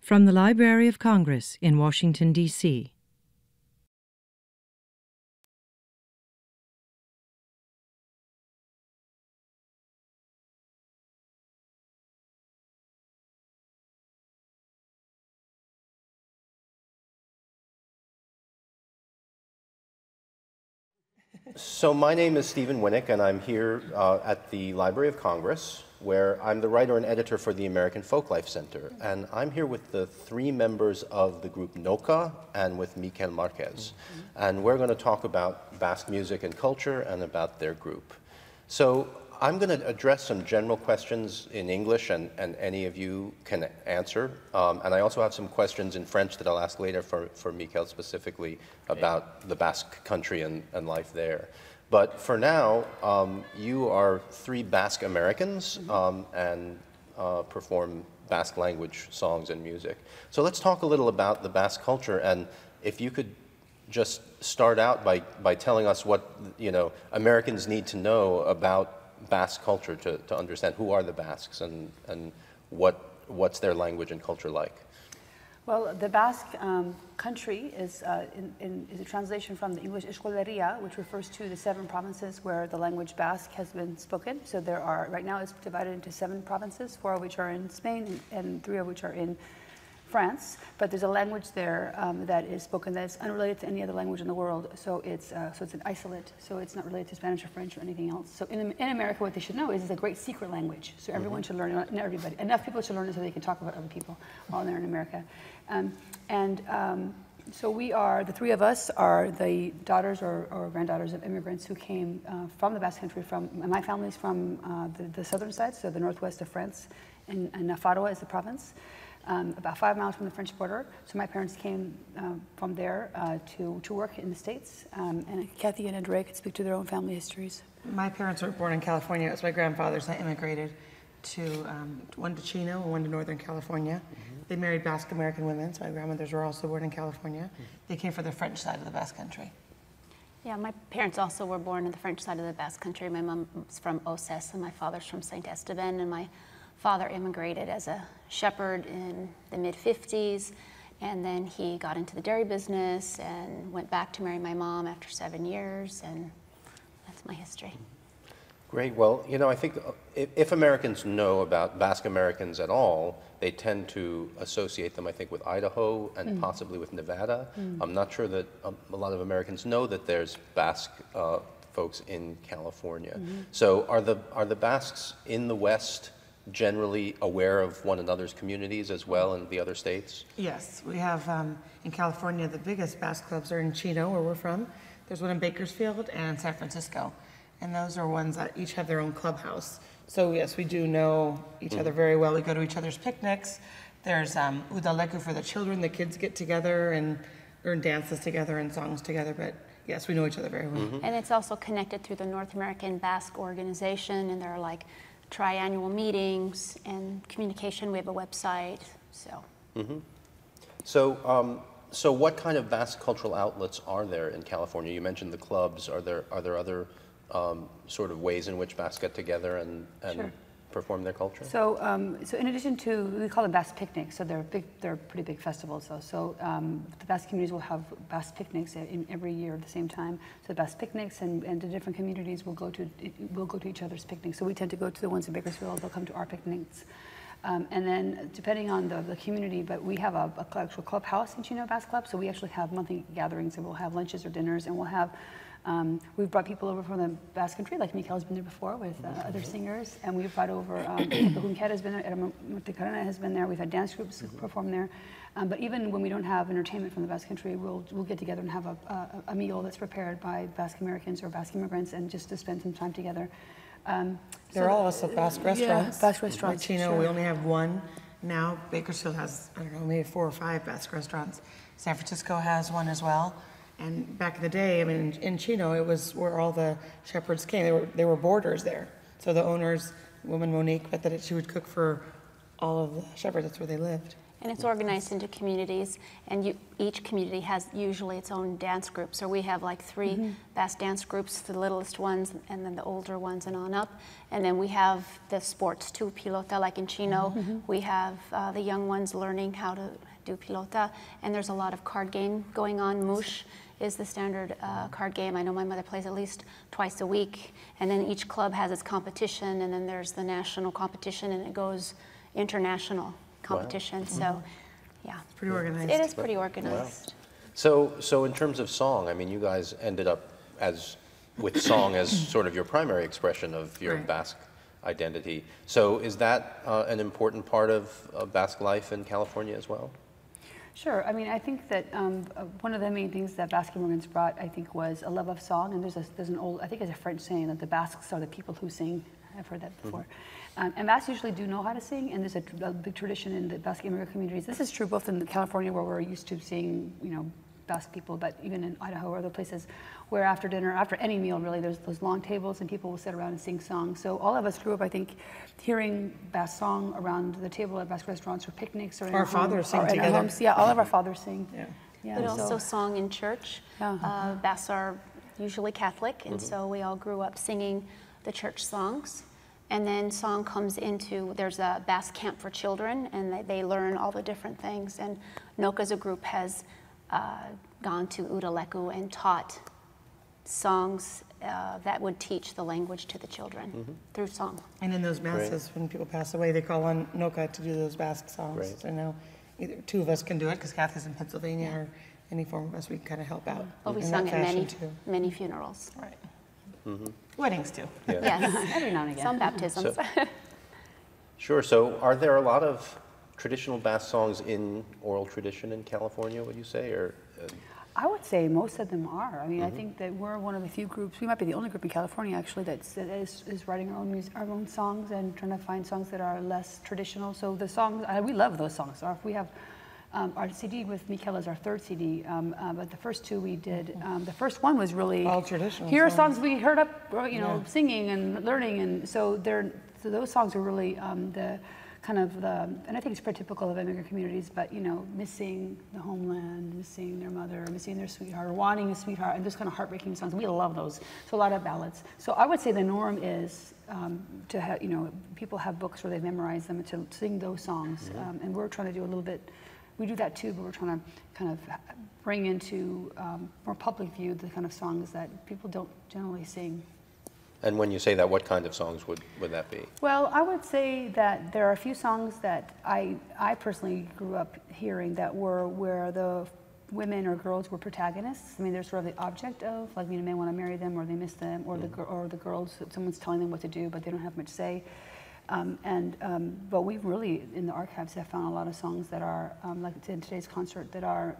From the Library of Congress in Washington, D.C. So my name is Stephen Winnick, and I'm here at the Library of Congress, where I'm the writer and editor for the American Folklife Center. And I'm here with the three members of the group NOCA and with Miquel Marquez. And we're going to talk about Basque music and culture and about their group. So I'm going to address some general questions in English, and any of you can answer. And I also have some questions in French that I'll ask later for Miquel specifically about the Basque country and life there. But for now, you are three Basque Americans and perform Basque language songs and music. So let's talk a little about the Basque culture, and if you could just start out by telling us what Americans need to know about Basque culture to understand who are the Basques and what's their language and culture like. Well, the Basque country is a translation from the English Euskal, which refers to the 7 provinces where the language Basque has been spoken. So there are, right now it's divided into 7 provinces, 4 of which are in Spain and 3 of which are in France, but there's a language there that is spoken that's unrelated to any other language in the world. So it's an isolate. So it's not related to Spanish or French or anything else. So in America, what they should know is it's a great secret language. So everyone should learn it. Not everybody. Enough people should learn it so they can talk about other people while they're in America. So we are, the 3 of us are the daughters or granddaughters of immigrants who came from the Basque country. My family's from the southern side, so the northwest of France, and Nafarroa is the province. About 5 miles from the French border. So my parents came from there to work in the States. And Kathy and Andre could speak to their own family histories. My parents were born in California. It was my grandfathers that immigrated to, one to Chino and one to Northern California. They married Basque American women, so my grandmothers were also born in California. They came from the French side of the Basque country. Yeah, my parents also were born in the French side of the Basque country. My mom's from Ossès and my father's from Saint Esteban, and my father immigrated as a shepherd in the mid-50s, and then he got into the dairy business and went back to marry my mom after 7 years, and that's my history. Great. Well, I think if Americans know about Basque Americans at all, they tend to associate them, I think, with Idaho and possibly with Nevada. I'm not sure that a lot of Americans know that there's Basque folks in California. So are the Basques in the West generally aware of one another's communities as well in the other states? Yes, we have in California, the biggest Basque clubs are in Chino, where we're from. There's one in Bakersfield and San Francisco. And those are ones that each have their own clubhouse. So yes, we do know each other very well. We go to each other's picnics. There's Udaleku for the children. The kids get together and learn dances together and songs together. But yes, we know each other very well. And it's also connected through the North American Basque Organization, and there are like triannual meetings and communication. We have a website, so. So what kind of Basque cultural outlets are there in California? You mentioned the clubs. Are there other sort of ways in which Basques get together and Sure. perform their culture? So in addition to, we call them Basque picnics, so they're pretty big festivals though. So the Basque communities will have Basque picnics every year at the same time. So the Basque picnics and the different communities will go to each other's picnics. So we tend to go to the ones in Bakersfield, they'll come to our picnics. And then depending on the community, but we have a actual clubhouse in Chino Basque Club, so we actually have monthly gatherings, and we'll have lunches or dinners, and we'll have we've brought people over from the Basque country, like Miquel's been there before with other singers, and we've brought over, Hunket has been there, Montecarena has been there, we've had dance groups perform there. But even when we don't have entertainment from the Basque country, we'll get together and have a meal that's prepared by Basque Americans or Basque immigrants, and just to spend some time together. There are also Basque restaurants. Yeah, Basque restaurants. Like Chino, sure. we only have one now. Bakersfield has, I don't know, maybe 4 or 5 Basque restaurants. San Francisco has one as well. And back in the day, I mean, in Chino, it was where all the shepherds came. There were boarders there. So the owners, woman Monique, but that she would cook for all of the shepherds. That's where they lived. And it's organized into communities, and each community has usually its own dance group. So we have like 3 Basque dance groups, the littlest ones, and then the older ones and on up. And then we have the sports too, pilota, like in Chino. We have the young ones learning how to do pilota, and there's a lot of card game going on. Mush is the standard card game. I know my mother plays at least twice a week. And then each club has its competition, and then there's the national competition, and it goes international competition. So, yeah. It's pretty organized. It is pretty organized. So in terms of song, I mean, you guys ended up with song as sort of your primary expression of your Right. Basque identity. So is that an important part of Basque life in California as well? Sure. I mean, I think that one of the main things that Basque immigrants brought, I think, was a love of song. And there's an old, I think it's a French saying that the Basques are the people who sing. I've heard that before. And Basques usually do know how to sing, and there's a big tradition in the Basque immigrant communities. This is true both in California, where we're used to seeing, Basque people, but even in Idaho or other places, where after dinner, after any meal really, there's those long tables and people will sit around and sing songs. So all of us grew up, I think, hearing Basque song around the table at Basque restaurants or picnics or in Our our home- fathers sing or in our together. homes. Yeah, all of our fathers sing. Yeah. Yeah, But so- also song in church. Basques are usually Catholic, and so we all grew up singing the church songs. And then song comes into, there's a Basque camp for children, and they learn all the different things. And NOCA as a group has gone to Udaleku and taught songs that would teach the language to the children through song. And in those masses, when people pass away, they call on NOCA to do those Basque songs. Great. So now, either 2 of us can do it, because Kathy's in Pennsylvania, or any form of us, we can kind of help out. Well, we in sung that at fashion, too. many funerals. Right. Weddings, too. Yes, every now and again. some baptisms. Sure. So are there a lot of traditional Basque songs in oral tradition in California, would you say? Or I would say most of them are. I mean, I think that we're one of the few groups, we might be the only group in California actually that is writing our own songs and trying to find songs that are less traditional. So the songs, we love those songs. We have our CD with Mikel is our 3rd CD, but the first 2 we did, the first one was really All traditional here are songs. songs we heard up, singing and learning, and so those songs are really the kind of and I think it's pretty typical of immigrant communities, but missing the homeland, missing their mother, missing their sweetheart, or wanting a sweetheart, and those kind of heartbreaking songs. We love those. So a lot of ballads. So I would say the norm is to have, people have books where they've memorized them to sing those songs, and we're trying to do a little bit. We do that too, but we're trying to kind of bring into more public view the kind of songs that people don't generally sing. and when you say that, what kind of songs would that be? Well, I would say that there are a few songs that I personally grew up hearing that were where the women or girls were protagonists. I mean, they're sort of the object of, like, men want to marry them, or they miss them, or the girls, someone's telling them what to do, but they don't have much say. But we've really, in the archives, have found a lot of songs that are, like in today's concert, that are,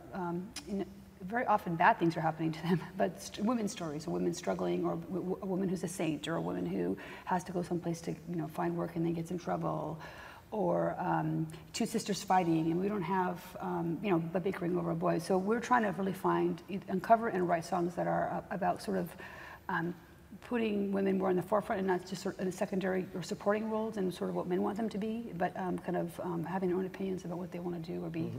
very often bad things are happening to them, but women's stories, a woman struggling, or a woman who's a saint, or a woman who has to go someplace to, find work and then gets in trouble, or 2 sisters fighting, and we don't have, a bickering over a boy. So we're trying to really uncover and write songs that are about sort of putting women more in the forefront and not just sort of in a secondary or supporting roles and sort of what men want them to be, but kind of having their own opinions about what they want to do or be.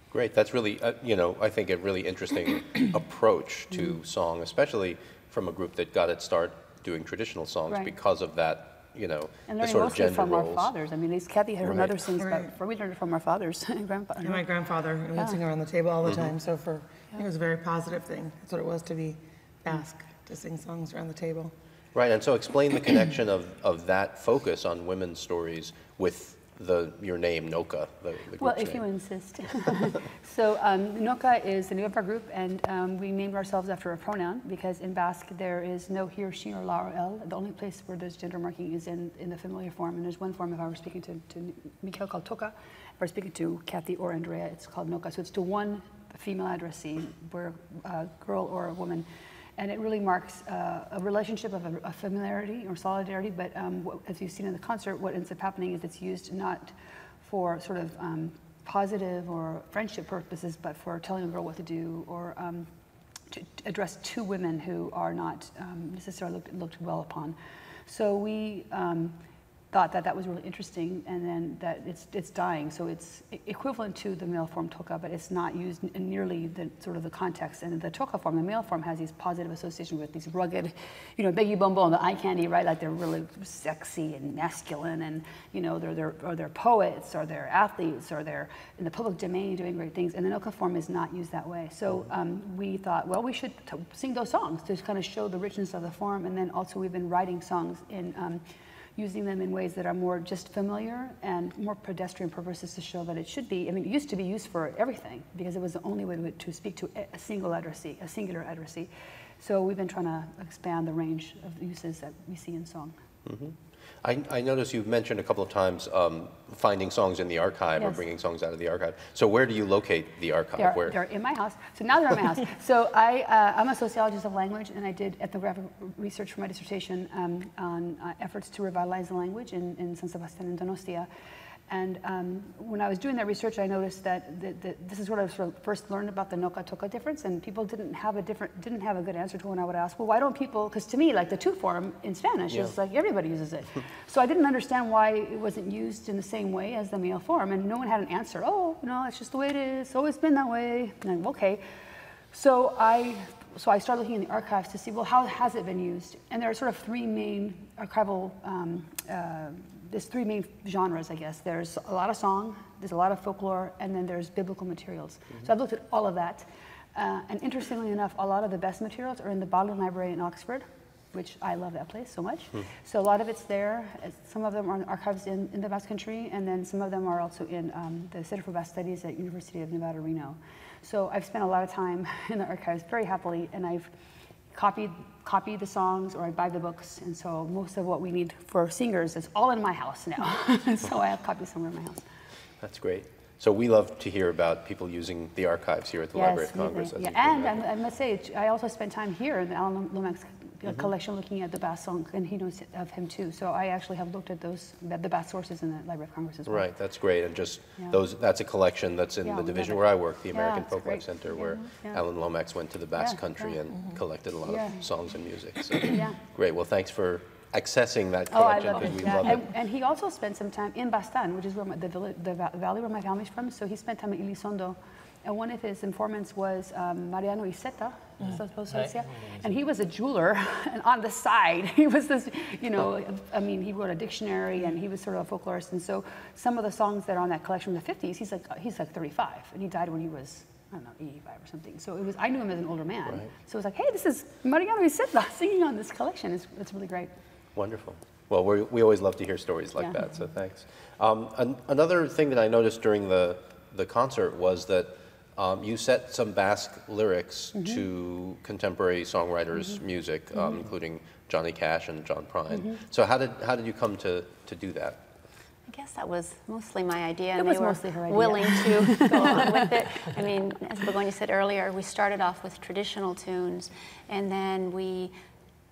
Great. That's really, I think a really interesting approach to song, especially from a group that got its start doing traditional songs Right. because of that, And the learning sort of mostly gender from roles. our fathers. I mean, Kathy, her Right. mother sings, Right. but we learned it from our fathers and grandfather. And my grandfather, and we'd sing around the table all the time, so it was a very positive thing. That's what it was to be Basque, to sing songs around the table. Right, and so explain the connection of that focus on women's stories with your name, NOCA, the group's Well, if you name. insist. So NOCA is the name of our group, and we named ourselves after a pronoun because in Basque there is no he or she or la or el. The only place where there's gender marking is in the familiar form, and there's one form if I were speaking to Mikel called Toka. If I were speaking to Kathy or Andrea, it's called NOCA. So it's to one female addressee, where a girl or a woman. And it really marks a relationship of a familiarity or solidarity, but as you've seen in the concert, what ends up happening is it's used not for sort of positive or friendship purposes, but for telling a girl what to do, or to address 2 women who are not necessarily looked well upon. So we thought that that was really interesting, and then that it's dying. So it's equivalent to the male form toka, but it's not used in nearly the sort of the context. And the toka form, the male form, has these positive associations with these rugged, you know, Biggie Boom Boom, the eye candy, right? Like they're really sexy and masculine, and you know, they're poets, or they're athletes, or they're in the public domain doing great things. And the noka form is not used that way. So we thought, well, we should sing those songs to kind of show the richness of the form. And then also we've been writing songs in using them in ways that are more just familiar and more pedestrian purposes to show that it should be. I mean, it used to be used for everything because it was the only way to speak to a single addressee, a singular addressee. So we've been trying to expand the range of uses that we see in song. Mm-hmm. I noticed you've mentioned a couple of times finding songs in the archive or bringing songs out of the archive. So where do you locate the archive? They're in my house. So now they're in my house. So I'm a sociologist of language, and I did ethnographic research for my dissertation on efforts to revitalize the language in San Sebastian and Donostia. And when I was doing that research, I noticed that this is what I sort of first learned about the noka toka difference, and people didn't have a good answer to when I would ask, well, why don't people? Because to me, like the tu form in Spanish is like everybody uses it. So I didn't understand why it wasn't used in the same way as the male form, and no one had an answer. Oh, no, it's just the way it is. It's always been that way. And I'm, okay. So I started looking in the archives to see, well, how has it been used? And there are sort of three main archival. There's three main genres, I guess. There's a lot of song, there's a lot of folklore, and then there's biblical materials. So I've looked at all of that. And interestingly enough, a lot of the best materials are in the Bodleian Library in Oxford, which I love that place so much. So a lot of it's there. Some of them are in archives in the Basque Country, and then some of them are also in the Center for Basque Studies at University of Nevada, Reno. So I've spent a lot of time in the archives very happily, and I've copy the songs, or I buy the books, and so most of what we need for singers is all in my house now. So I have copies somewhere in my house. That's great. So we love to hear about people using the archives here at the Library of Congress. Yeah, and I must say, I also spent time here in the Alan Lomax collection looking at the Basque song, and he knows of him too. So I actually have looked at the Basque sources in the Library of Congress as well. Right, that's great. And just that's a collection that's in the division where I work, the American Folklife Center, where Alan Lomax went to the Basque Country and collected a lot of songs and music. So great. Well, thanks for accessing that collection, because we love it. And he also spent some time in Bastan, which is where the valley where my family's from. So he spent time in Elizondo. And one of his informants was Mariano Iceta, and he was a jeweler, and on the side, he was this, you know, I mean, he wrote a dictionary, and he was sort of a folklorist, and so some of the songs that are on that collection from the 50s, he's like 35, and he died when he was, I don't know, 85 or something. So I knew him as an older man. Right. So it was like, hey, this is Mariano Iceta singing on this collection. It's really great. Wonderful. Well, we always love to hear stories like that, so thanks. Another thing that I noticed during the concert was that you set some Basque lyrics to contemporary songwriters' music, including Johnny Cash and John Prine. So how did you come to do that? I guess that was mostly my idea, and it was mostly her idea. Willing to go on with it. I mean, as Begonia said earlier, we started off with traditional tunes, and then we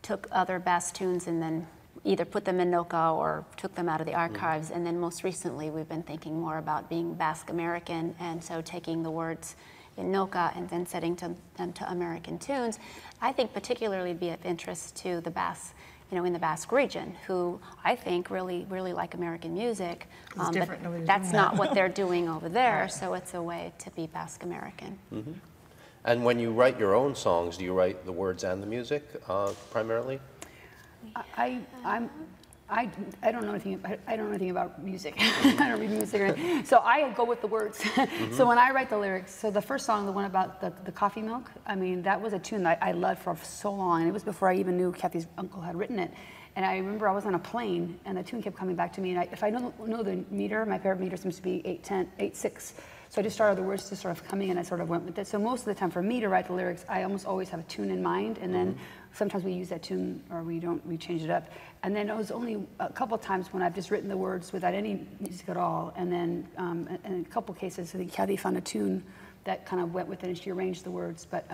took other Basque tunes and then either put them in noka or took them out of the archives. And then most recently, we've been thinking more about being Basque American, and so taking the words in noka and then setting them to American tunes. I think particularly be of interest to the Basque, you know, in the Basque region, who I think really like American music. But that's not what they're doing over there, so it's a way to be Basque American. And when you write your own songs, do you write the words and the music primarily? I don't know anything about music. I don't read music or anything. So I go with the words. So when I write the lyrics, so the first song, the one about the coffee milk, I mean, that was a tune that I loved for so long. And it was before I even knew Kathy's uncle had written it. And I remember I was on a plane, and the tune kept coming back to me. And if I know the meter, my favorite meter seems to be 8/10, 8/6. So I just started the words to sort of coming, and I sort of went with it. So most of the time, for me to write the lyrics, I almost always have a tune in mind, and then sometimes we use that tune, or we don't, we change it up. And then it was only a couple of times when I've just written the words without any music at all. And then in a couple of cases, I think Kathy found a tune that kind of went with it, and she arranged the words. But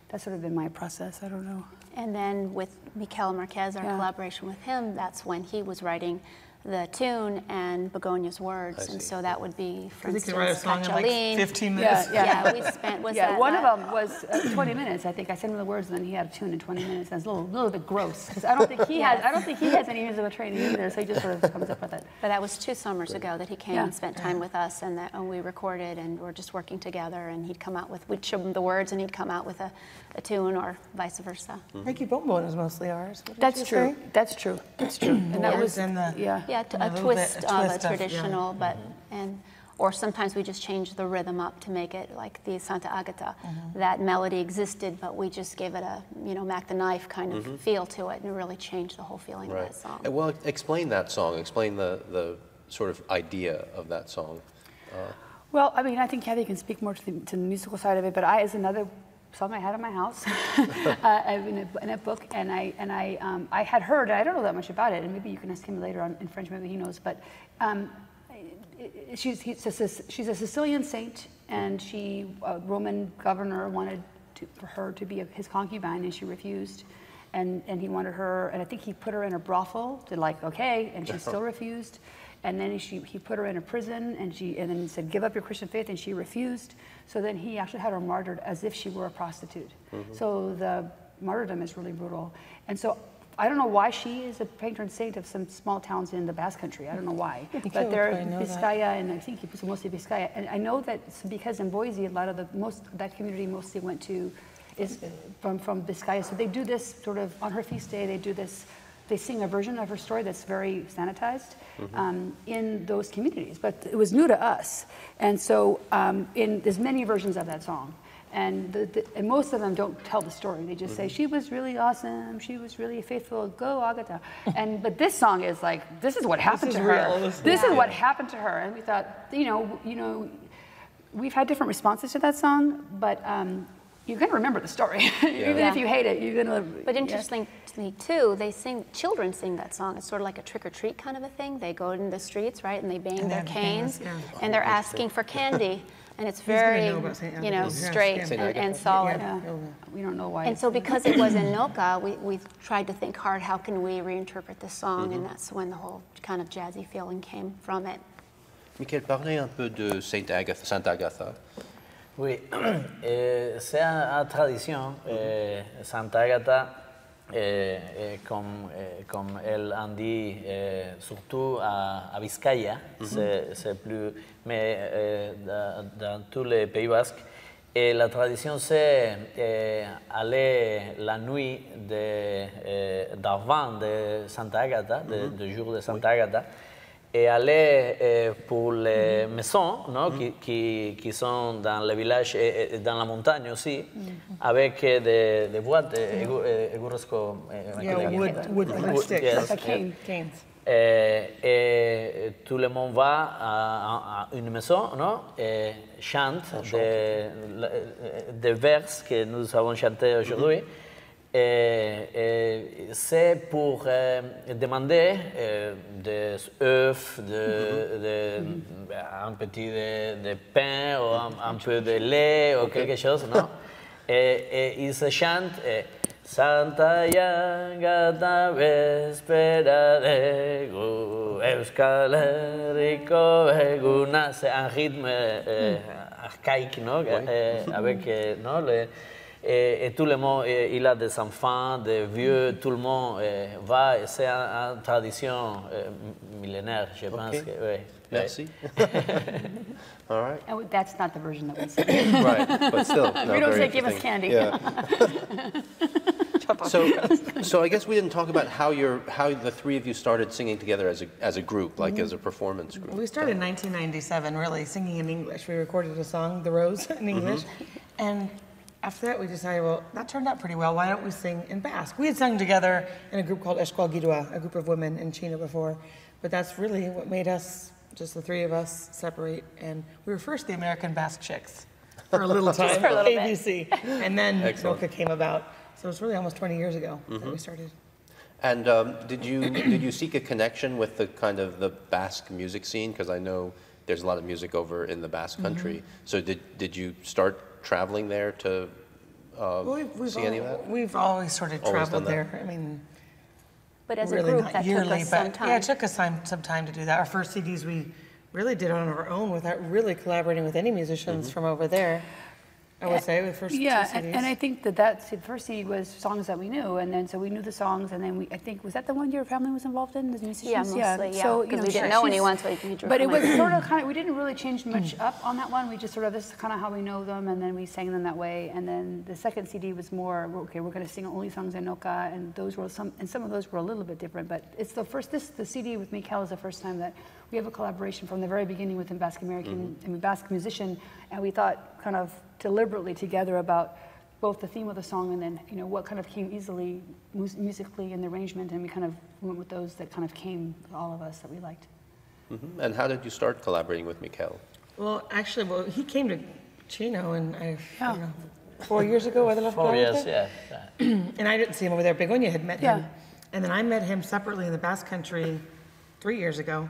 that's sort of been my process. I don't know. And then with Miquel Marquez, our collaboration with him, that's when he was writing the tune and Begonia's words, and so that would be, for You instance, can write a song in like Kachaline. 15 minutes. Yeah, we spent, One of them was 20 minutes. I think I sent him the words, and then he had a tune in 20 minutes. That's a little bit gross because I don't think he has any musical training either. So he just sort of comes up with it. But that was 2 summers ago that he came Yeah. and spent time with us, and we recorded, and we're just working together. And he'd come out with, we'd show him the words, and he'd come out with a tune, or vice versa. Ricky Bombone is mostly ours. What did That's you true. say? That's true. That's true. And that was in the yeah. Yeah, And a a little twist bit- a of a twist of- yeah. traditional, but or sometimes we just change the rhythm up to make it like the Santa Agata. That melody existed, but we just gave it a Mac the Knife kind of feel to it, and really changed the whole feeling of that song. Well, explain that song. Explain the sort of idea of that song. Well, I mean, I think Kathy can speak more to the musical side of it, but as another song I had in my house, in a book, and I had heard, I don't know that much about it, and maybe you can ask him later on in French, maybe he knows, but she's a Sicilian saint, and a Roman governor wanted for her to be his concubine, and she refused. And he wanted her, and I think he put her in a brothel to okay, and she still refused. And then he put her in a prison, and then he said, give up your Christian faith, and she refused. So then he actually had her martyred as if she were a prostitute. So the martyrdom is really brutal. And so I don't know why she is a patron saint of some small towns in the Basque Country. I don't know why. But they're Vizcaya, and I think it was mostly Vizcaya. And I know that because in Boise, a lot of that community mostly went to is from Vizcaya. So they do this sort of on her feast day. They do this. They sing a version of her story that's very sanitized in those communities, but it was new to us. And so there's many versions of that song, and most of them don't tell the story. They just say she was really awesome, she was really faithful, go Agata. But this song is like, this is what happened to her. This is what happened to her, and we thought, we've had different responses to that song, but. You're going to remember the story. Even if you hate it, you're going to... But interestingly, too, children sing that song. It's sort of like a trick-or-treat kind of a thing. They go in the streets, right, and they bang their canes, and they're asking for candy. And it's very, straight and solid. We don't know why. And so because it was in Milka, we tried to think hard, how can we reinterpret this song? And that's when the whole kind of jazzy feeling came from it. Michael, parlez un peu de Sainte Agatha. Oui, c'est une tradition. Santa Agata, comme elle en dit, surtout à Vizcaya, c'est plus, mais dans tous les Pays Basques. Et la tradition, c'est aller la nuit d'avant de Santa Agata, du jour de Santa Agata, et aller pour les maisons qui sont dans le village et dans la montagne aussi, avec des boîtes, wood sticks, yes, canes. Et tout le monde va à une maison, et chante des vers que nous avons chantés aujourd'hui. Et c'est pour demander des œufs, un petit de pain ou un peu de lait ou quelque chose, non? Et ils se chantent Santa Agata vespera de Euskal Herriko eguna. C'est un rythme archaïque, non? Avec et tout le monde, il a des enfants, des vieux, tout le monde va, et c'est une tradition millénaire, je pense. Que, oui. Merci. All right. And that's not the version that we sing. Right, but still. No, We don't very say give us interesting. candy. Yeah. So I guess we didn't talk about how the three of you started singing together as a group, like as a performance group. We started in 1997, really, singing in English. We recorded a song, The Rose, in English. And after that, we decided, well, that turned out pretty well. Why don't we sing in Basque? We had sung together in a group called Escual Gidua, a group of women in China before. But that's really what made us, just the three of us, separate. And we were first the American Basque Chicks for a little time, for a little ABC. And then Excellent. Milka came about. So it's really almost 20 years ago that we started. And did you seek a connection with the kind of the Basque music scene? Because I know there's a lot of music over in the Basque country. So did you start traveling there to see any of that? We've always sort of Always traveled done that. there. I mean, But as a really group, not that yearly, took us some but time. yeah, it took us some time to do that. Our first CDs we really did on our own without really collaborating with any musicians from over there. I would say the first two CDs. and I think that the first CD was songs that we knew, and then so we knew the songs, and then I think, was that the one your family was involved in, the musicians? Yeah, mostly, yeah, So, because we didn't know anyone, so we drew but it from was my- sort of kind of, we didn't really change much up on that one, we just sort of, this is kind of how we know them, and then we sang them that way, and then the second CD was more, okay, we're going to sing only songs in Noka, and those were some of those were a little bit different, but it's the first, the CD with Mikel is the first time that we have a collaboration from the very beginning with a Basque American, I mean, Basque musician, and we thought kind of deliberately together about both the theme of the song and then, you know, what kind of came easily musically in the arrangement, and we kind of went with those that kind of came, all of us, that we liked. And how did you start collaborating with Mikel? Well, actually, he came to Chino, and I don't know, 4 years ago. Whether 4 years, yeah. And I didn't see him over there. Begonia had met him. Yeah. And then I met him separately in the Basque Country 3 years ago.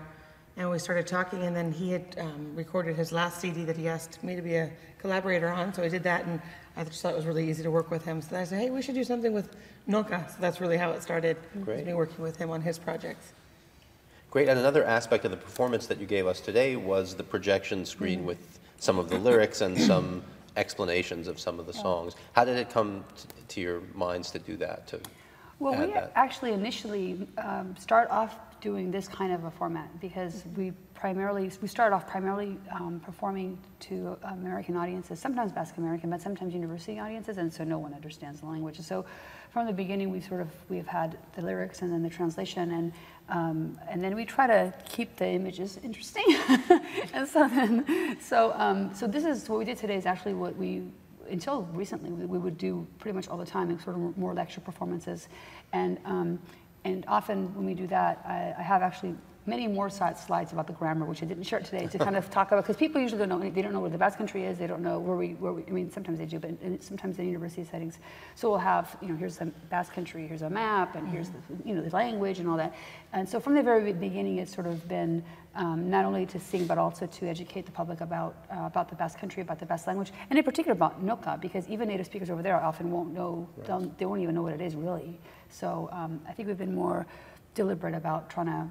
And we started talking, and then he had recorded his last CD that he asked me to be a collaborator on, so I did that, and I just thought it was really easy to work with him. So then I said, hey, we should do something with Noka. So that's really how it started, Great. me working with him on his projects. Great, and another aspect of the performance that you gave us today was the projection screen with some of the lyrics and some explanations of some of the songs. How did it come to your minds to do that, to Well, add we that? actually initially start off doing this kind of a format because we started off primarily performing to American audiences, sometimes Basque American, but sometimes university audiences, and so no one understands the language. So from the beginning, we've had the lyrics and then the translation, and then we try to keep the images interesting. And so this is what we did today. Is actually what we, until recently, we would do pretty much all the time, sort of more lecture performances, and often when we do that, I have actually many more slides about the grammar, which I didn't share today, to kind of talk about, because people usually don't know, they don't know where the Basque Country is, they don't know where we, I mean, sometimes they do, but sometimes in university settings. So we'll have, you know, here's the Basque Country, here's a map, and here's the, you know, the language and all that. And so from the very beginning, it's sort of been not only to sing, but also to educate the public about the Basque Country, about the Basque language, and in particular about Noka, because even native speakers over there often won't know, they won't even know what it is really. So I think we've been more deliberate about trying to,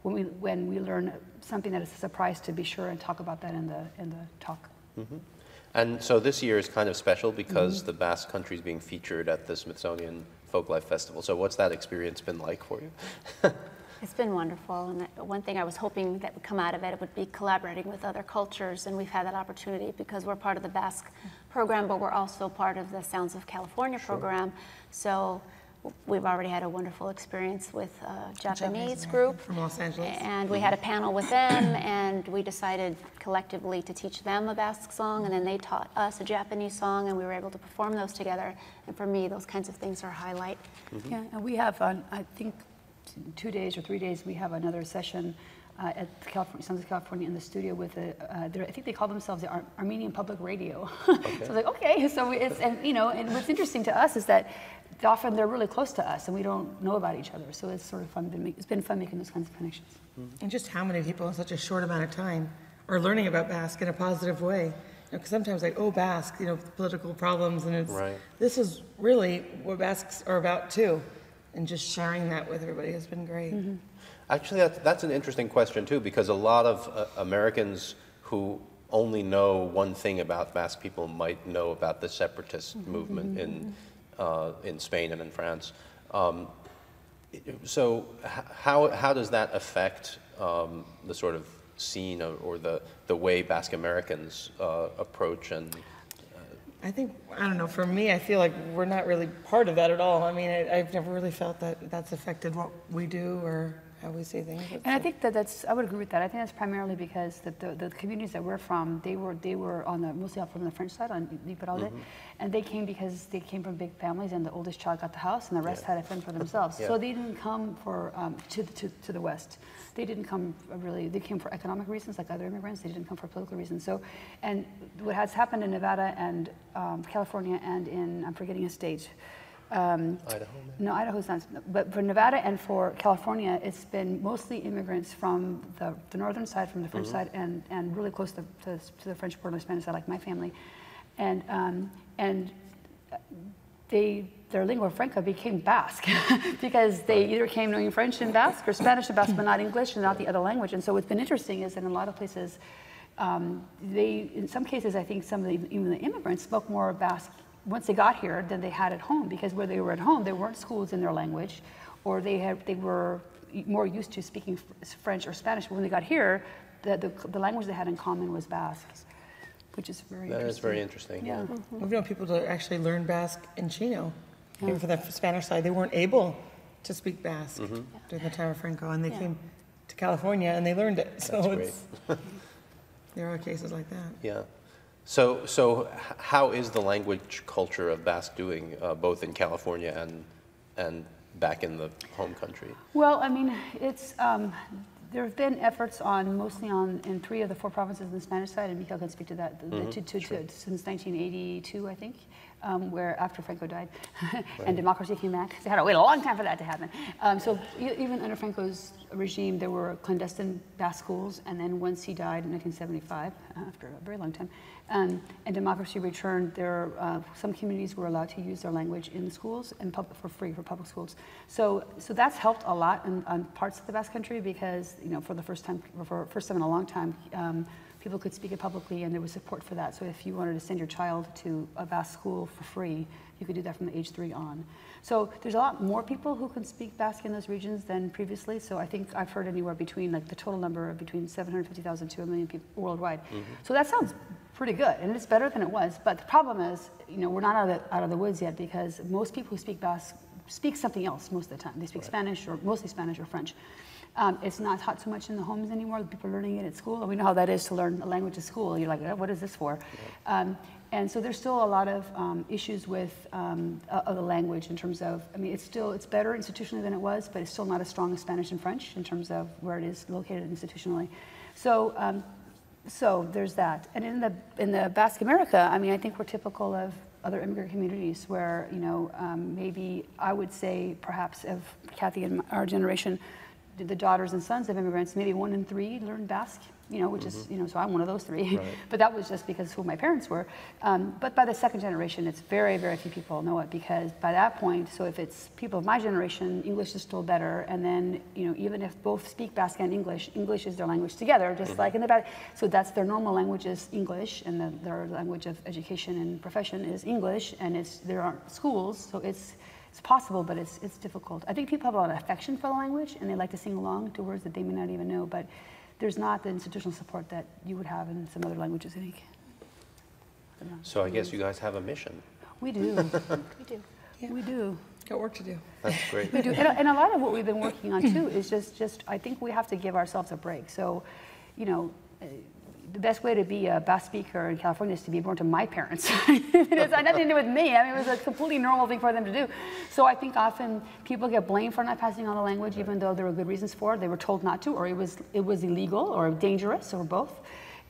when we learn something that is a surprise, to be sure and talk about that in the talk. Mm-hmm. And so this year is kind of special because the Basque Country is being featured at the Smithsonian Folklife Festival. So what's that experience been like for you? It's been wonderful, and one thing I was hoping that would come out of it would be collaborating with other cultures, and we've had that opportunity because we're part of the Basque program, but we're also part of the Sounds of California program. So we've already had a wonderful experience with a Japanese group from Los Angeles. And we had a panel with them, and we decided collectively to teach them a Basque song, and then they taught us a Japanese song, and we were able to perform those together. And for me, those kinds of things are a highlight. Yeah, and we have, I think, 2 days or 3 days, we have another session at California, Sounds of California in the studio with I think they call themselves the Armenian Public Radio. Okay. So it's like, okay, so it's, and you know, and what's interesting to us is that often they're really close to us and we don't know about each other. So it's sort of fun, it's been fun making those kinds of connections. And just how many people in such a short amount of time are learning about Basque in a positive way. Because sometimes like, oh, Basque, you know, political problems, and it's, this is really what Basques are about too. And just sharing that with everybody has been great. Mm-hmm. Actually, that's an interesting question too, because a lot of Americans who only know one thing about Basque people might know about the separatist movement in Spain and in France. So how does that affect the sort of scene or the way Basque Americans approach and I think, I don't know, for me, I feel like we're not really part of that at all. I mean, I've never really felt that that's affected what we do or how we see things. And I think that's, I would agree with that. I think that's primarily because the communities that we're from, they were on the, mostly from the French side, on Liparalde, and they came because they came from big families, and the oldest child got the house, and the rest had a fend for themselves. So they didn't come for, to the West. They didn't come really, they came for economic reasons like other immigrants. They didn't come for political reasons. So, and what has happened in Nevada and California and in, I'm forgetting a state, Idaho? No, Idaho's not. But for Nevada and for California, it's been mostly immigrants from the northern side, from the French side, and really close to the French border, Spanish side, like my family. And their lingua franca became Basque because they either came knowing French and Basque or Spanish and Basque, but not English and not the other language. And so what's been interesting is that in a lot of places, in some cases, I think some of even the immigrants spoke more Basque once they got here than they had at home, because where they were at home, there weren't schools in their language, or they were more used to speaking French or Spanish. But when they got here, the language they had in common was Basque, which is very interesting. That is very interesting. Yeah. We've known people to actually learn Basque in Chino. Even for the Spanish side, they weren't able to speak Basque during the time of Franco, and they came to California and they learned it. So That's great. there are cases like that. Yeah. So how is the language culture of Basque doing, both in California and back in the home country? Well, I mean, it's there have been efforts mostly in 3 of the 4 provinces on the Spanish side, and Mikael can speak to that. Since 1982, I think, where after Franco died, and democracy came back. They had to wait a long time for that to happen. So even under Franco's regime, there were clandestine Basque schools, and then once he died in 1975, after a very long time, and democracy returned, some communities were allowed to use their language in schools and for free for public schools. So that's helped a lot on parts of the Basque Country, because for the first time in a long time, people could speak it publicly, and there was support for that. So if you wanted to send your child to a Basque school for free, you could do that from the age 3 on. So there's a lot more people who can speak Basque in those regions than previously. So I think I've heard anywhere between, the total number of between 750,000 to 1 million people worldwide. So that sounds pretty good, and it's better than it was. But the problem is, we're not out of the woods yet, because most people who speak Basque speak something else most of the time. They speak Spanish, or mostly Spanish or French. It's not taught so much in the homes anymore. People are learning it at school, and we know how that is to learn a language at school. You're like, what is this for? And so there's still a lot of issues with the language in terms of, it's better institutionally than it was, but it's still not as strong as Spanish and French in terms of where it is located institutionally. So there's that. And in the Basque America, I think we're typical of other immigrant communities where, maybe I would say perhaps of Kathy and our generation, the daughters and sons of immigrants, maybe 1 in 3 learn Basque, which is, so I'm one of those 3. Right. But that was just because who my parents were. But by the second generation, it's very, very few people know it, because by that point, so if it's people of my generation, English is still better. And then, even if both speak Basque and English, English is their language together, just like in the Basque. So that's their normal language is English, and their language of education and profession is English, and there aren't schools, so it's possible, but it's difficult. I think people have a lot of affection for the language, and they like to sing along to words that they may not even know, but there's not the institutional support that you would have in some other languages, I think. So I guess you guys have a mission. We do. We do. Yeah. We do. Got work to do. That's great. We do. And a lot of what we've been working on, too, is just I think we have to give ourselves a break. So, the best way to be a Basque speaker in California is to be born to my parents. It had nothing to do with me. It was a completely normal thing for them to do. So I think often people get blamed for not passing on the language, even though there were good reasons for it. They were told not to, or it was illegal, or dangerous, or both.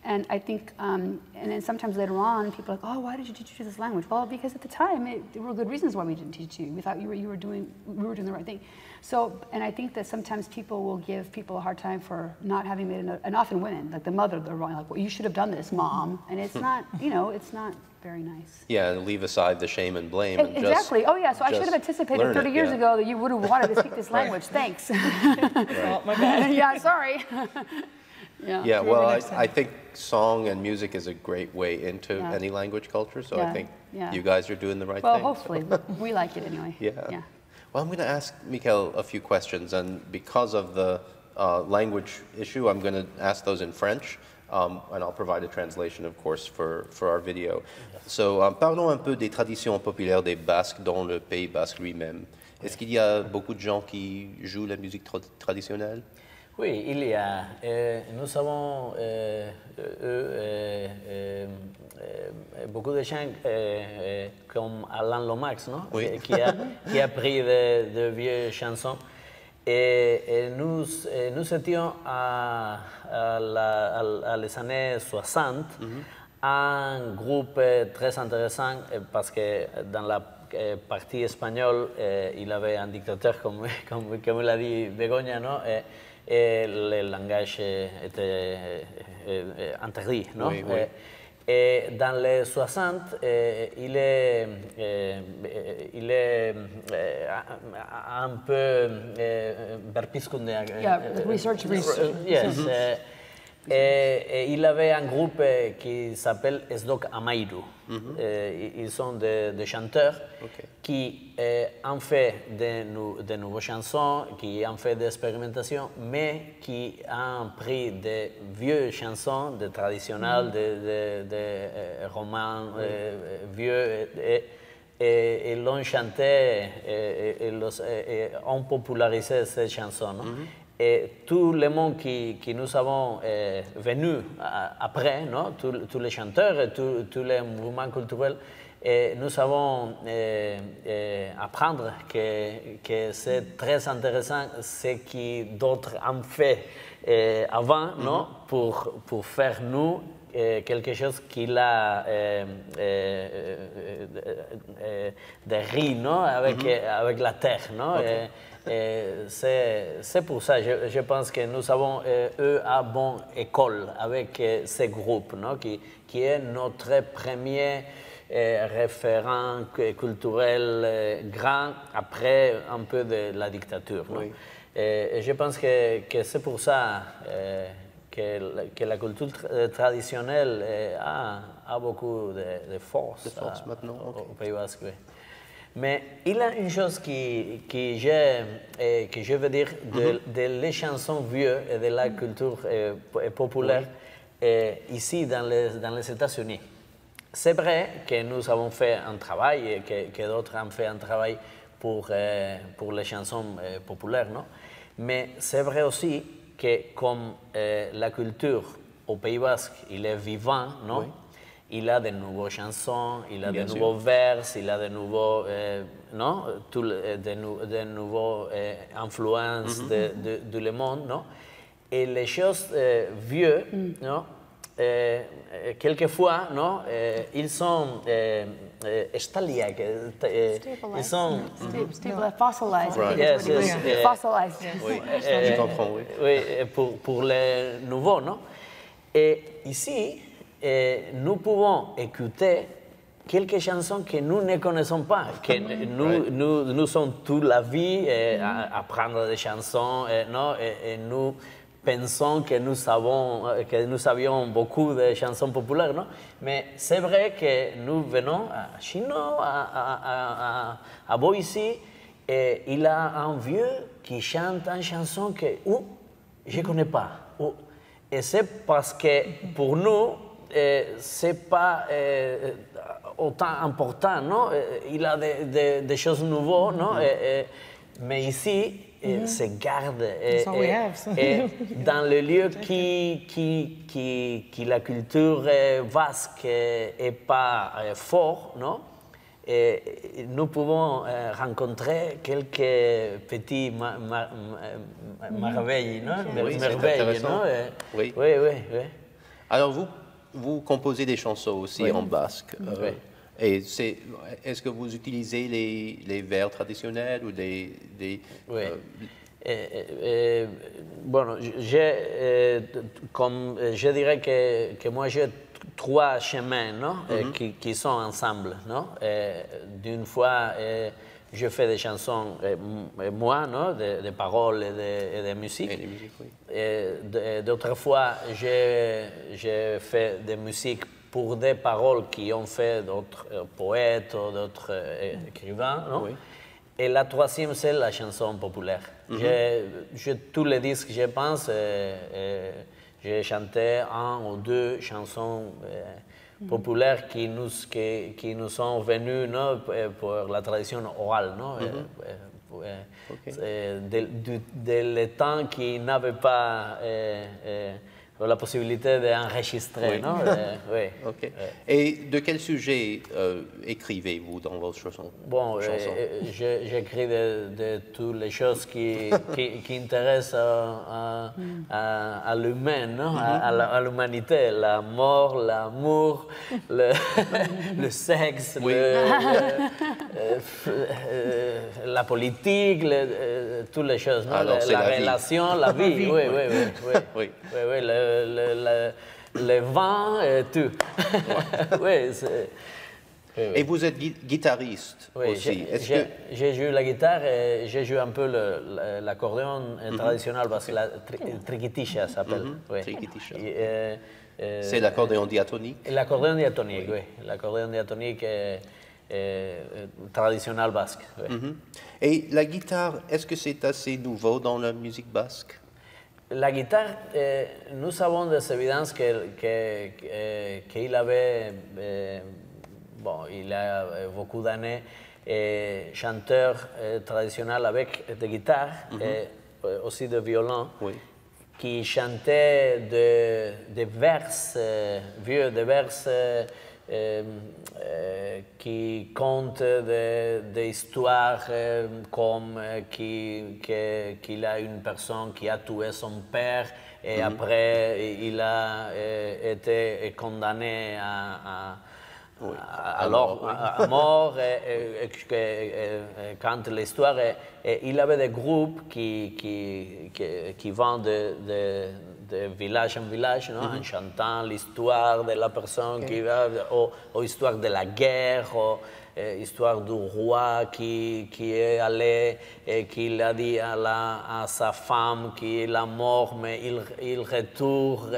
And I think, and then sometimes later on, people are like, oh, why did you teach you this language? Well, because at the time, there were good reasons why we didn't teach you. We thought we were doing the right thing. So, and I think that sometimes people will give people a hard time for not having made and often women, like the mother, they're wrong, like, well, you should have done this, Mom. And it's not, it's not very nice. Yeah, and leave aside the shame and blame. And exactly. Oh, yeah. So I should have anticipated 30 years ago that you would have wanted to speak this language. Thanks. Well, my bad. Yeah, sorry. Yeah, well, I think song and music is a great way into any language culture, so I think you guys are doing the right thing. Well, hopefully. We like it anyway. Yeah. Well, I'm going to ask Mikael a few questions, and because of the language issue, I'm going to ask those in French, and I'll provide a translation, of course, for our video. So, parlons un peu des traditions populaires des Basques dans le Pays Basque lui-même. Est-ce qu'il y a beaucoup de gens qui jouent la musique traditionnelle? Oui, il y a. Nous avons beaucoup de gens comme Alain Lomax, non? Oui. qui a pris de vieilles chansons. Et nous étions à les années 60 un groupe très intéressant parce que dans la partie espagnole, il avait un dictateur, comme l'a dit Begoña, non? Et le langage était interdit, non? Oui, oui. Et dans les 60, il est un peu Yeah, research. Yes. Et il avait un groupe qui s'appelle Esdok Amairu. Ils sont des chanteurs qui ont fait de nouvelles chansons, qui ont fait des expérimentations, mais qui ont pris des vieux chansons, des traditionnels, des romans vieux, et l'ont chanté et ont popularisé ces chansons. Non? Et tout le monde qui nous avons venu après, non? Tous les chanteurs et tous les mouvements culturels, nous avons apprendre que c'est très intéressant ce que d'autres ont fait avant, non? Pour faire nous quelque chose qui a des riz, non? Avec la terre. Non? C'est pour ça, je pense que nous avons eu une bonne école avec ces groupes, non? Qui est notre premier référent culturel grand après un peu de la dictature. Non? Et je pense que c'est pour ça que la culture traditionnelle a beaucoup de force, maintenant, au Pays Basque. Oui. Mais il y a une chose que je veux dire de les chansons vieux et de la culture populaire ici dans les États-Unis. C'est vrai que nous avons fait un travail et que d'autres ont fait un travail pour les chansons populaires, non? Mais c'est vrai aussi que comme la culture au Pays Basque, il est vivant, non? Il a de nouvelles chansons, il a de nouveaux vers, il a de nouveaux, non? De nouveaux influences de le monde, non? Et les choses vieux, non? Quelquefois, non? Ils sont staliaques. Ils sont Fossilized. Right. Yes, Fossilized. Oui, je comprends, oui. Oui, pour les nouveaux, non? Et ici, nous pouvons écouter quelques chansons que nous ne connaissons pas, que nous sommes toute la vie à apprendre des chansons, non? Et nous pensons que nous savions beaucoup de chansons populaires, non? Mais c'est vrai que nous venons à Chino, à Boise, et il y a un vieux qui chante une chanson que je ne connais pas. Et c'est parce que pour nous, c'est pas autant important, non? Il a des choses nouvelles, non? Mais ici, se garde. Et dans le lieu qui la culture basque est pas fort, non? Et nous pouvons rencontrer quelques petits merveilles, non? Oui, c'est merveilles, intéressant. non? Oui. Oui. Alors, vous composez des chansons aussi en basque. Oui. Et est-ce que vous utilisez les vers traditionnels ou des Oui. Bon, comme je dirais que moi j'ai trois chemins, non? Qui sont ensemble, non? D'une fois, je fais des chansons, moi, non? Des paroles et de musique. Et les musiques, oui. D'autres fois, je fais des musiques pour des paroles qui ont fait d'autres poètes ou d'autres écrivains, non? Oui. Et la troisième, c'est la chanson populaire. Tous les disques, je pense, j'ai chanté un ou deux chansons populaires qui nous sont venues, non, pour la tradition orale, non? De le temps qui n'avait pas la possibilité d'enregistrer, Oui. non? Oui. Ok. Et de quel sujet écrivez-vous dans vos chansons? Bon, j'écris de toutes les choses qui intéressent à l'humain, non? À l'humanité, la mort, l'amour, le sexe, Oui. la politique, toutes les choses, non? Alors, c'est la la vie. relation, la vie, oui. Oui. le vent et tout. Oui, Et vous êtes guitariste oui, aussi. J'ai joué la guitare et j'ai joué un peu l'accordéon traditionnel parce que la triquitisha s'appelle. Oui. Triquitisha. Et, C'est l'accordéon diatonique. L'accordéon diatonique, oui. L'accordéon diatonique traditionnel basque. Oui. Et la guitare, est-ce que c'est assez nouveau dans la musique basque? La guitare, nous avons des évidences qu'il avait, bon, il a beaucoup d'années, chanteur traditionnel avec des guitares et aussi de violon, Oui. qui chantait des vers vieux, des vers qui comptent des histoires comme qu'il a une personne qui a tué son père et après il a été condamné à mort. Quand l'histoire, il avait des groupes qui vont de village en village, non? En chantant l'histoire de la personne qui va, ou histoire de la guerre, ou histoire du roi qui est allé et qui a dit à sa femme qu'il est mort, mais il retourne.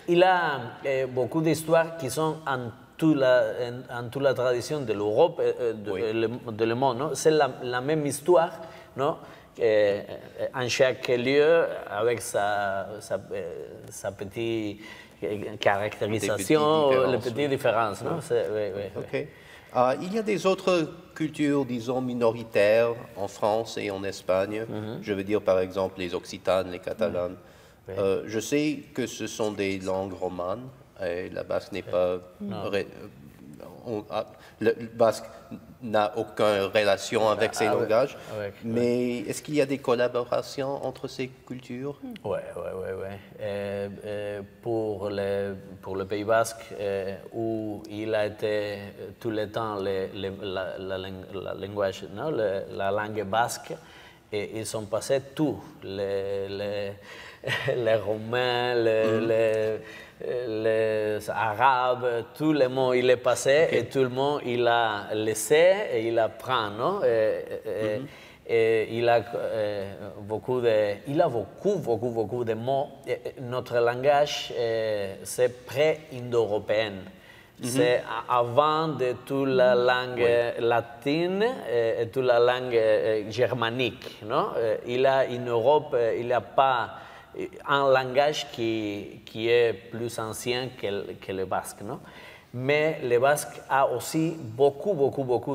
Il a beaucoup d'histoires qui sont en toute la tradition de l'Europe, de le monde. C'est la même histoire, non? En chaque lieu, avec sa petite caractérisation, les petites différences. Non? Okay. Il y a des autres cultures, disons, minoritaires en France et en Espagne. Je veux dire, par exemple, les Occitanes, les Catalanes. Je sais que ce sont des langues romanes et la basque n'est pas... le basque n'a aucune relation avec ces langages, mais est-ce qu'il y a des collaborations entre ces cultures? Oui. Pour le Pays basque, où il a été tout le temps la langue basque, et ils sont passés tous, les Romains, les Arabes, tout le monde il est passé et tout le monde il a laissé et il apprend, non? Et il a beaucoup de mots. Notre langage c'est pré-indo-européen. C'est avant de toute la langue latine et toute la langue germanique, non? En Europe, il n'y a pas un langage qui est plus ancien que le basque, non? Mais le basque a aussi beaucoup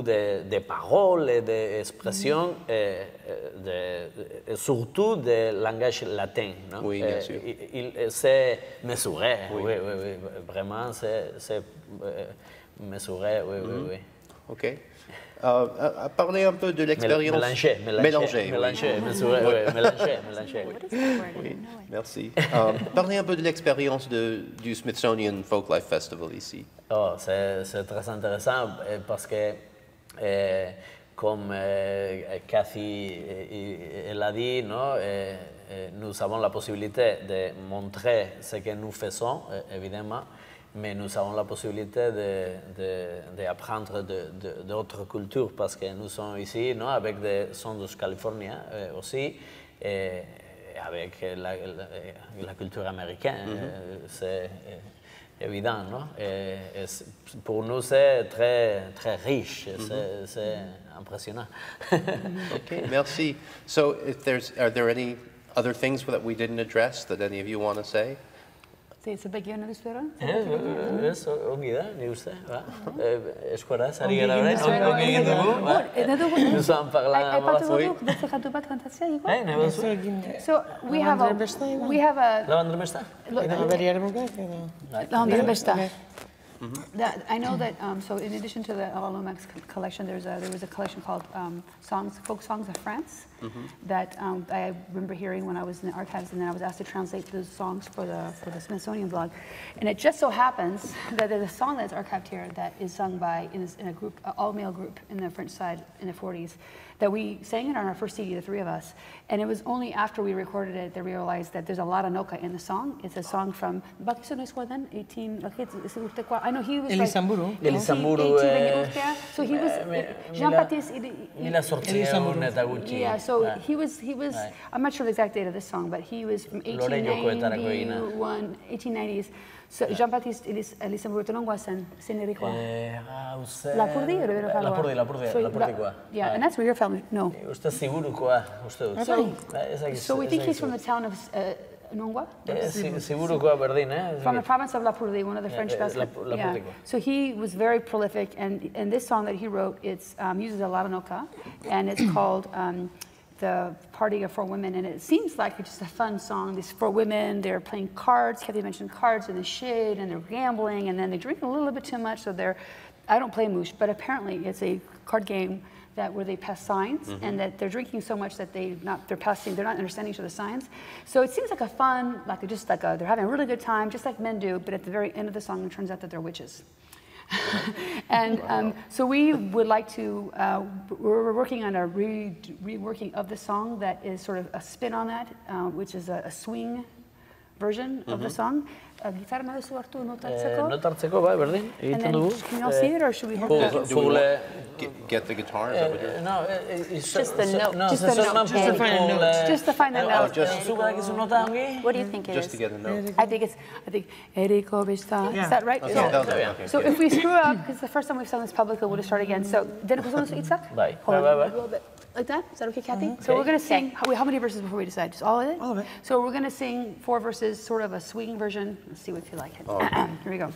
de paroles et d'expressions, surtout de langage latin, non? Oui, bien sûr. Il sait mesurer, oui, vraiment, c'est mesurer, oui. OK. Parlez un peu de l'expérience. Mélanger, mesurer, mélanger. Oui, merci. Parlez un peu de l'expérience du Smithsonian Folklife Festival ici. Oh, c'est très intéressant parce que, comme Cathy l'a dit, non, nous avons la possibilité de montrer ce que nous faisons, évidemment, mais nous avons la possibilité d'apprendre d'autres cultures parce que nous sommes ici, non, avec des Sondos californiens aussi, et avec la culture américaine. C'est évident, non? Et pour nous, c'est très riche, c'est impressionnant. Okay, merci. So, are there any other things that we didn't address that any of you want to say? Se begynner du spørre? Est-ce ça arrive là? Nous sommes par là. So we have I know that, so in addition to the Lomax collection, there was a collection called Folk Songs of France that I remember hearing when I was in the archives, and then I was asked to translate those songs for the Smithsonian blog. And it just so happens that there's a song that's archived here that is sung by, in a group, an all-male group in the French side in the 40s, that we sang it on our first CD, the three of us. And it was only after we recorded it that we realized that there's a lot of noka in the song. It's a song from, I know he was Elisamburu. Elisamburu, so he was, Jean-Baptiste, Mila sortzean eta gutxi. yeah, so he was, I'm not sure the exact date of this song, but he was from 1891, 1890s. So Jean-Baptiste Elisamburu, tenong guazen, zenirikoa? Lapurdi, edo bero faloa? Lapurdikoa. Yeah, and that's where your family, no. Uste ziburukoa, uste dut. So we think he's from the town of Nongua? Ziburukoa berdin, From the province of Lapurdi, one of the French best. Yeah. So he was very prolific, and this song that he wrote, it's uses a lot of noka, and it's called the Party of Four Women, and it seems like it's just a fun song. These four women, they're playing cards. Kathy mentioned cards in the shade, and they're gambling, and then they drink a little bit too much, so I don't play moosh, but apparently it's a card game where they pass signs, and that they're drinking so much that they're not understanding each other's signs. So it seems like a fun, they're having a really good time, just like men do, but at the very end of the song, it turns out that they're witches. And so we would like to, we're working on a reworking of the song that is sort of a spin on that, which is a swing version of the song. Gitarra baduzu hartu notartzeko? Notartzeko, bai, berdin, egiten dugu. Can you all see it, or should we have Do we get the guitar? Is that what you're... No, it's Just the note. Just the note. Just to find a note. Just to find the note. What do you think it Just is? to get a note. I think Eriko Bista. Yeah. Is that right? Yeah. So if we screw up, because it's the first time we've sung this publicly, we'll just start again. So then Itzhak? Bye. Hold on. Bye. A little bit like that? Is that okay, Kathy? So we're going to sing, how many verses before we decide? Just all of it? All of it. So we're going to sing 4 verses, sort of a swing version. Let's see if you like it. Here we go.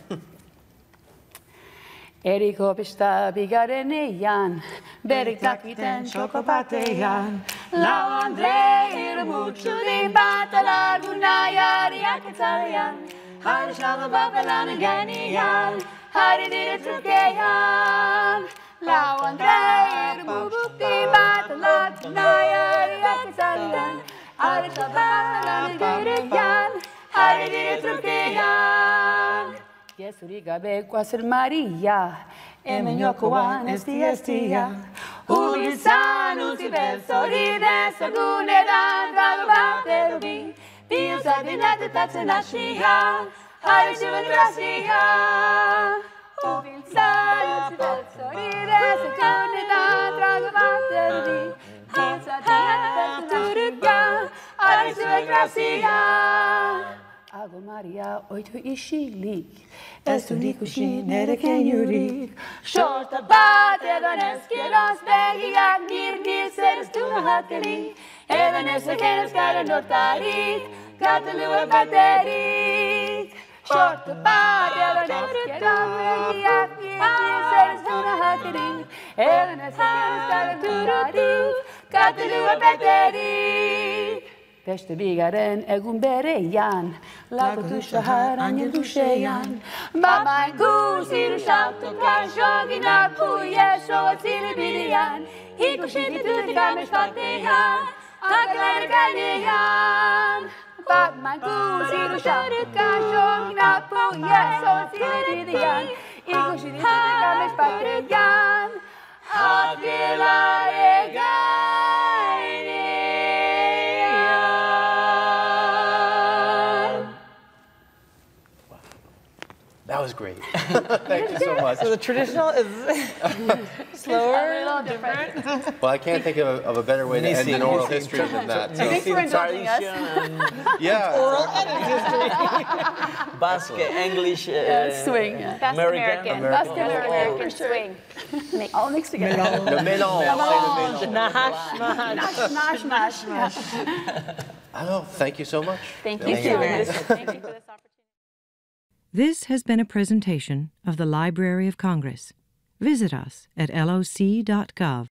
Eriko Bista bigaren eian, berik dakiten txoko batean, lau Andre irmutsu di bat alarguna jariak etzalean, hari saldo babelan genian, hari dire trukean, lau Andre irmutsu di bat alarguna jariak etzalean, hari saldo babelan genian, hari dire trukean. Jesurik gabekoa zer Maria, hemen jokoan ez dia. Urbiltzan utzi beltzori dezagunetan, trago bat edo bi, bihotzatik natetatzen hasia, hari zuen grazia. Urbiltzan utzi beltzori dezagunetan, trago bat edo bi, bihotzatik natetatzen hasia, hari zuen grazia. Ago Maria oito isilik, ez du ikusi nere keinurik. Sorta bat edo nezkieroz begiak nir zer ez du nahaterik, edo nezeken ezkaren nortarik, gateluen baterik. Sorta bat edo nezkieroz begiak nir zer ez du nahaterik, edo nezeken ezkaren nortarik, gateluen baterik. Beste bigaren egun bereian, lagotu saharan jeldu seian. Bama ikusi saltoka joginak puieso atzile bidean, ikusi ditutik ames batean, akalere gainean. Bama ikusi saltoka joginak puieso atzile bidean, ikusi ditutik ames batean, akalere gainean. That was great. Thank you so much. So the traditional is slower, A little different. Well, I can't think of a better way to end an oral history than that. So, Thanks for indulging us. yeah. Basque, English, Swing. Basque American. Basque American sure. swing. All mixed together. Le mélange. Say le mélange. Mash. Oh, thank you so much. Thank you Thank so you. much. Thank you for this opportunity. This has been a presentation of the Library of Congress. Visit us at loc.gov.